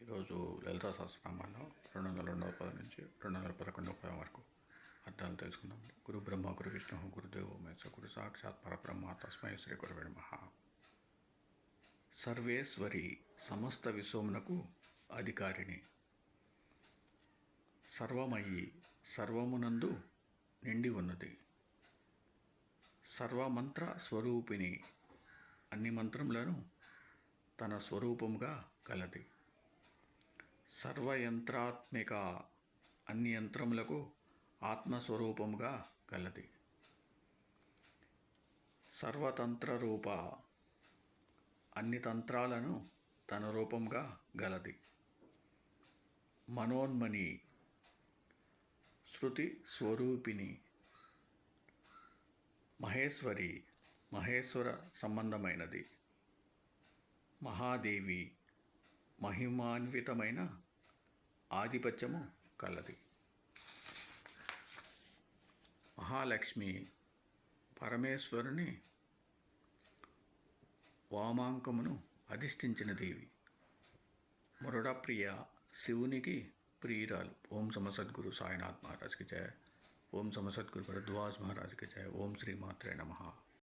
ఈరోజు లలితా సహస్రనామాల్లో 202వ పదం నుంచి 211వ పదం వరకు అర్థాలు తెలుసుకుందాం. గురు బ్రహ్మ గురు విష్ణు గురుదేవో మహేశ్వర గురు సాక్షాత్ పరబ్రహ్మ తస్మై శ్రీ గురవే నమః. సర్వేశ్వరి సమస్త విశ్వమునకు అధికారిణి, సర్వమయి సర్వమునందు నిండి ఉన్నది, సర్వమంత్ర స్వరూపిణి అన్ని మంత్రములను తన స్వరూపముగా కలది, సర్వయంత్రాత్మిక అన్ని యంత్రములకు ఆత్మస్వరూపముగా కలది, సర్వతంత్ర రూప అన్ని తంత్రాలను తన రూపంగా గలది, మనోన్మని శృతి స్వరూపిణి, మహేశ్వరి మహేశ్వర సంబంధమైనది, మహాదేవి మహిమాన్వితమైన ఆధిపత్యము కలది, మహాలక్ష్మి పరమేశ్వరుని వామాంకమును అధిష్ఠించిన దేవి, మురడప్రియ శివునికి ప్రియురాలు. ఓం సమసద్గురు సాయినాథ్ మహారాజ్కి జయ. ఓం సమసద్గురు భరద్వాజ్ మహారాజ్కి జయ. ఓం శ్రీ మాత్రే నమః.